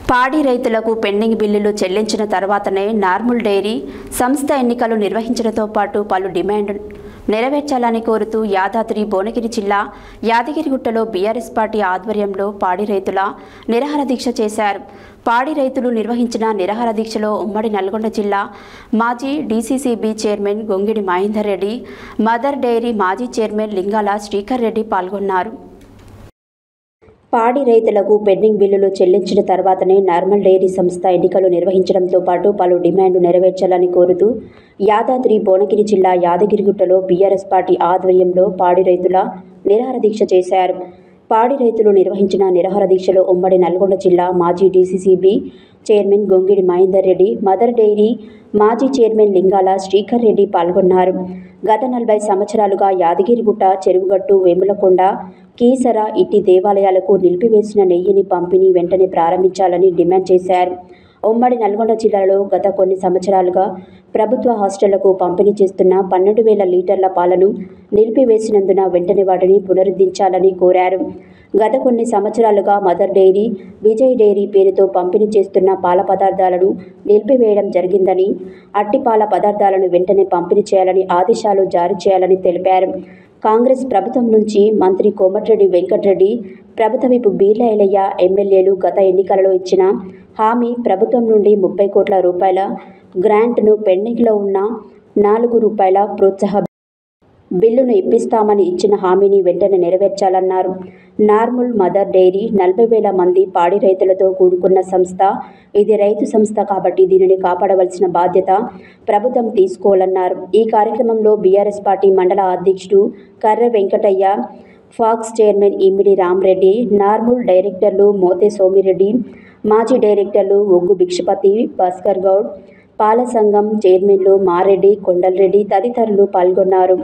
పాడి రైతులకు పెండింగ్ బిల్లులు చెల్లించిన తర్వాతనే నార్మల్ డైరీ సంస్థ ఎన్నికలు నిర్వహించడంతో పాటు పలు డిమాండ్ నెరవేర్చాలని కోరుతూ యాదాద్రి భువనగిరి జిల్లా యాదగిరిగుట్టలో బీఆర్ఎస్ పార్టీ ఆధ్వర్యంలో పాడి రైతుల నిరాహార దీక్ష చేశారు. పాడి రైతులు నిర్వహించిన నిరాహార దీక్షలో ఉమ్మడి నల్గొండ జిల్లా మాజీ DCCB chairman Gongidi Mahender Reddy, Mother Dairy మాజీ చైర్మన్ లింగాల శ్రీకర్ రెడ్డి పాల్గొన్నారు. పాడి రైతులకు పెండింగ్ బిల్లులు చెల్లించిన తర్వాతనే నార్మల్ డైరీ సంస్థ ఎన్నికలు నిర్వహించడంతో పాటు పలు డిమాండ్లు నెరవేర్చాలని కోరుతూ యాదాద్రి భువనగిరి జిల్లా యాదగిరిగుట్టలో బీఆర్ఎస్ పార్టీ ఆధ్వర్యంలో పాడి రైతుల నిరాహార దీక్ష చేశారు. పాడి రైతులు నిర్వహించిన నిరాహార దీక్షలో ఉమ్మడి నల్గొండ జిల్లా మాజీ DCCB chairman Gongidi Mahender Reddy, Mother Dairy మాజీ చైర్మన్ లింగాల శ్రీకర్ రెడ్డి పాల్గొన్నారు. గత 40 సంవత్సరాలుగా యాదగిరిగుట్ట, చెరువుగట్టు, వేములకొండ, కీసర, ఇట్టి దేవాలయాలకు నిలిపివేసిన నెయ్యిని పంపిణీ వెంటనే ప్రారంభించాలని డిమాండ్ చేశారు. ఉమ్మడి నల్గొండ జిల్లాలో గత కొన్ని సంవత్సరాలుగా ప్రభుత్వ హాస్టళ్లకు పంపిణీ చేస్తున్న 12,000 లీటర్ల పాలను నిలిపివేసినందున వెంటనే వాటిని పునరుద్ధరించాలని కోరారు. గత కొన్ని సంవత్సరాలుగా మదర్ డైరీ, విజయ్ డైరీ పేరుతో పంపిణీ చేస్తున్న పాల పదార్థాలను నిలిపివేయడం జరిగిందని, అట్టి పాల పదార్థాలను వెంటనే పంపిణీ చేయాలని ఆదేశాలు జారీ చేయాలని తెలిపారు. కాంగ్రెస్ ప్రభుత్వం నుంచి మంత్రి కోమటిరెడ్డి వెంకటరెడ్డి, ప్రభుత్వ విప్ బీర్ల ఐలయ్య ఎమ్మెల్యేలు గత ఎన్నికలలో ఇచ్చిన హామీ ప్రభుత్వం నుండి 30 కోట్ల రూపాయల గ్రాంట్ను పెండింగ్లో ఉన్న ₹4 ప్రోత్సాహ బిల్లును ఇప్పిస్తామని ఇచ్చిన హామీని వెంటనే నెరవేర్చాలన్నారు. నార్మల్ మదర్ డైరీ 40,000 మంది పాడి రైతులతో కూడుకున్న సంస్థ. ఇది రైతు సంస్థ కాబట్టి దీనిని కాపాడవలసిన బాధ్యత ప్రభుత్వం తీసుకోవాలన్నారు. ఈ కార్యక్రమంలో బీఆర్ఎస్ పార్టీ మండల అధ్యక్షుడు Karre Venkataiah, pox chairman ఇమ్మిడి Rama Reddy, normal డైరెక్టర్లు మోతే సోమిరెడ్డి, మాజీ డైరెక్టర్లు ఒగ్గు భిక్షపతి, భాస్కర్ గౌడ్, పాల సంఘం చైర్మన్లు మారెడ్డి, కొండలరెడ్డి తదితరులు పాల్గొన్నారు.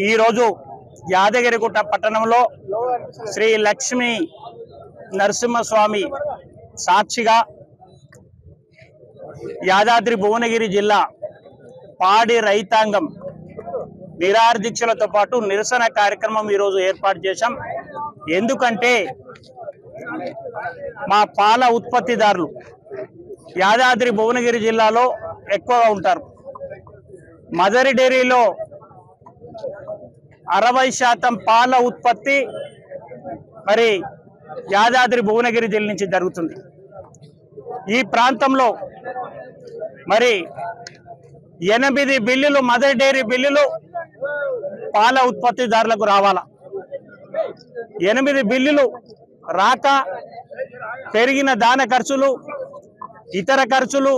ఈరోజు యాదగిరిగుట్ట పట్టణంలో శ్రీ లక్ష్మీ నరసింహస్వామి సాక్షిగా యాదాద్రి భువనగిరి జిల్లా పాడి రైతాంగం నిరాహార దీక్షలతో పాటు నిరసన కార్యక్రమం ఈరోజు ఏర్పాటు చేశాం. ఎందుకంటే మా పాల ఉత్పత్తిదారులు యాదాద్రి భువనగిరి జిల్లాలో ఎక్కువగా ఉంటారు. మదర్ డైరీలో 60% పాల ఉత్పత్తి మరి యాదాద్రి భువనగిరి జిల్లా నుంచి జరుగుతుంది. ఈ ప్రాంతంలో మరి 8 బిల్లులు మదర్ డైరీ బిల్లులు పాల ఉత్పత్తిదారులకు రావాలా. 8 బిల్లులు రాక పెరిగిన దాన ఖర్చులు, ఇతర ఖర్చులు,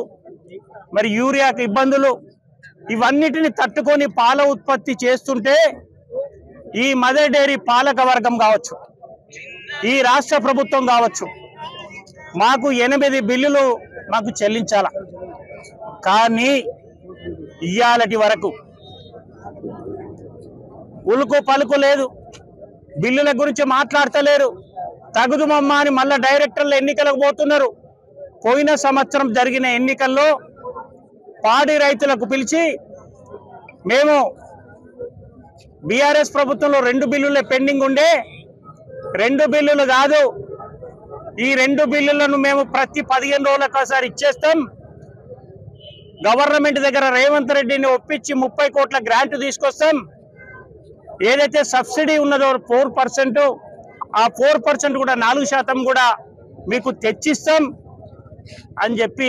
మరి యూరియాకు ఇబ్బందులు, ఇవన్నిటిని తట్టుకొని పాల ఉత్పత్తి చేస్తుంటే ఈ మదర్ డైరీ పాలక వర్గం కావచ్చు, ఈ రాష్ట్ర ప్రభుత్వం కావచ్చు, మాకు 8 బిల్లులు మాకు చెల్లించాల. కానీ ఇయ్యాలటి వరకు ఉలుకు పలుకు లేదు, బిల్లుల గురించి మాట్లాడతలేరు. తగుదుమమ్మా అని మళ్ళా డైరెక్టర్ల ఎన్నికలకు పోతున్నారు. పోయిన సంవత్సరం జరిగిన ఎన్నికల్లో పాడి రైతులకు పిలిచి మేము బీఆర్ఎస్ ప్రభుత్వంలో 2 బిల్లులే పెండింగ్ ఉండే, 2 బిల్లులు కాదు, ఈ 2 బిల్లులను మేము ప్రతి 15 రోజులకు ఒకసారి ఇచ్చేస్తాం. గవర్నమెంట్ దగ్గర రేవంత్ రెడ్డిని ఒప్పించి 30 కోట్ల గ్రాంట్ తీసుకొస్తాం. ఏదైతే సబ్సిడీ ఉన్నదో 4%, ఆ 4% కూడా 4% కూడా మీకు తెచ్చిస్తాం అని చెప్పి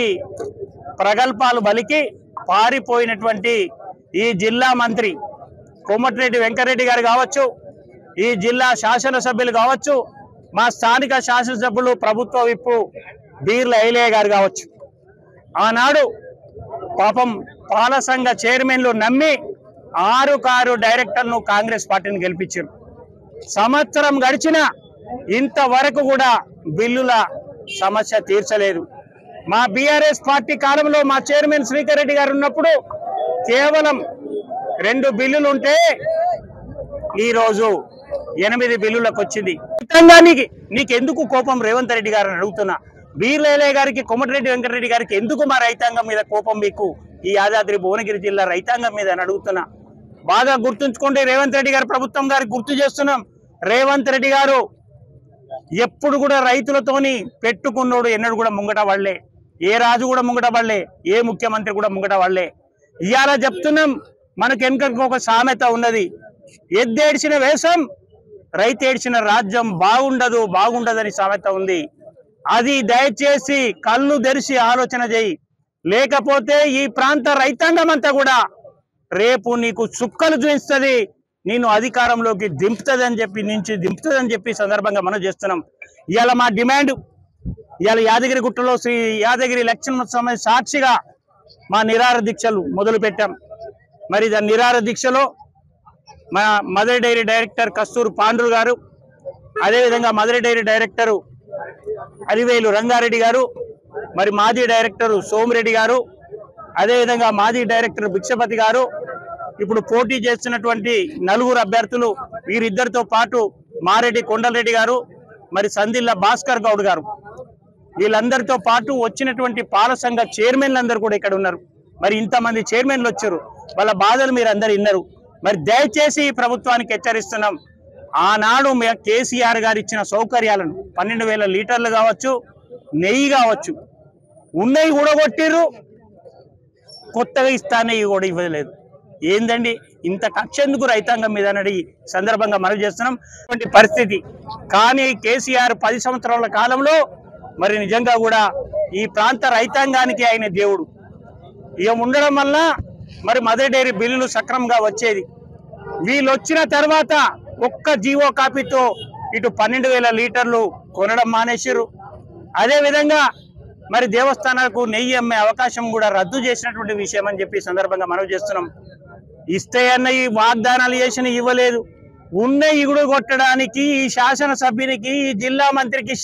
ప్రగల్భాలు బలికి పారిపోయినటువంటి ఈ జిల్లా మంత్రి కోమటిరెడ్డి వెంకటరెడ్డి గారు కావచ్చు, ఈ జిల్లా శాసనసభ్యులు కావచ్చు, మా స్థానిక శాసనసభ్యులు ప్రభుత్వ విప్పు బీర్ల ఐలయ్య గారు కావచ్చు, ఆనాడు పాపం పాల సంఘ చైర్మన్లు నమ్మి 6 డైరెక్టర్లను కాంగ్రెస్ పార్టీని గెలిపించారు. సంవత్సరం గడిచిన ఇంతవరకు కూడా బిల్లుల సమస్య తీర్చలేదు. మా బీఆర్ఎస్ పార్టీ కాలంలో మా చైర్మన్ శ్రీకర్ రెడ్డి గారు ఉన్నప్పుడు కేవలం 2 బిల్లులు ఉంటే ఈరోజు 8 బిల్లులకు వచ్చింది. నీకెందుకు కోపం రేవంత్ రెడ్డి గారిని అడుగుతున్నా. బీర్లేలే గారికి, కోమటిరెడ్డి వెంకటరెడ్డి గారికి ఎందుకు మా రైతాంగం మీద కోపం మీకు, ఈ యాదాద్రి భువనగిరి జిల్లా రైతాంగం మీద అని అడుగుతున్నా. బాగా గుర్తుంచుకోండి, రేవంత్ రెడ్డి గారు ప్రభుత్వం గారికి గుర్తు చేస్తున్నాం. రేవంత్ రెడ్డి గారు ఎప్పుడు కూడా రైతులతోని పెట్టుకున్నోడు ఎన్నడు కూడా ముంగట వాళ్ళే. ఏ రాజు కూడా ముంగట వాళ్ళే, ఏ ముఖ్యమంత్రి కూడా ముంగట వాళ్ళే. ఇవాళ చెప్తున్నాం, మనకు వెనుక ఒక సామెత ఉన్నది, ఎద్దేడ్చిన వేషం రైతేడ్చిన రాజ్యం బాగుండదని సామెత ఉంది. అది దయచేసి కళ్ళు తెరిచి ఆలోచన చేయి. లేకపోతే ఈ ప్రాంత రైతాంగం అంతా కూడా రేపు నీకు చుక్కలు చూపిస్తుంది, నేను అధికారంలోకి దింపుతుందని చెప్పి సందర్భంగా మనం చేస్తున్నాం. ఇవాళ మా డిమాండ్, ఇవాళ యాదగిరిగుట్టలో శ్రీ యాదగిరి లక్ష్మణ సాక్షిగా మా నిరాహార దీక్షలు మొదలు పెట్టాం. మరి దాని నిరాహార దీక్షలో మా మదర్ డైరీ డైరెక్టర్ కస్తూరు పాండ్రు గారు, అదేవిధంగా మదర్ డైరీ డైరెక్టరు అరివేలు రంగారెడ్డి గారు, మరి మాజీ డైరెక్టరు సోమిరెడ్డి గారు, అదేవిధంగా మాజీ డైరెక్టర్ భిక్షపతి గారు, ఇప్పుడు పోటీ చేస్తున్నటువంటి 4 అభ్యర్థులు, వీరిద్దరితో పాటు మారెడ్డి కొండలరెడ్డి గారు, మరి సందిల్ల భాస్కర్ గౌడ్ గారు, వీళ్ళందరితో పాటు వచ్చినటువంటి పాల సంఘ చైర్మన్లు అందరూ కూడా ఇక్కడ ఉన్నారు. మరి ఇంతమంది చైర్మన్లు వచ్చారు, వాళ్ళ బాధలు మీరు అందరు విన్నారు. మరి దయచేసి ఈ ప్రభుత్వానికి హెచ్చరిస్తున్నాం, ఆనాడు కేసీఆర్ గారు ఇచ్చిన సౌకర్యాలను 12,000 లీటర్లు కావచ్చు, నెయ్యి కావచ్చు, ఉన్నవి కూడా కొట్టిర్రు, కొత్తగా ఇస్తానే కూడా ఇవ్వలేదు. ఏందండి ఇంత కక్ష ఎందుకు రైతాంగం మీద అన్నది సందర్భంగా మనం చేస్తున్నాం పరిస్థితి. కానీ కేసీఆర్ 10 సంవత్సరాల కాలంలో మరి నిజంగా కూడా ఈ ప్రాంత రైతాంగానికి ఆయన దేవుడు. ఇక ఉండడం వల్ల మరి మదర్ డైరీ బిల్లులు సక్రమంగా వచ్చేది. వీళ్ళు వచ్చిన తర్వాత ఒక్క జీవో కాపీతో ఇటు 12,000 లీటర్లు కొనడం మానేసారు. అదేవిధంగా మరి దేవస్థానాలకు నెయ్యి అమ్మే అవకాశం కూడా రద్దు చేసినటువంటి విషయం అని చెప్పి సందర్భంగా మనం చేస్తున్నాం. ఇస్తే అన్న ఈ వాగ్దానాలు చేసిన ఇవ్వలేదు. ఉన్న ఇగుడు కొట్టడానికి ఈ శాసనసభ్యునికి, ఈ జిల్లా మంత్రికి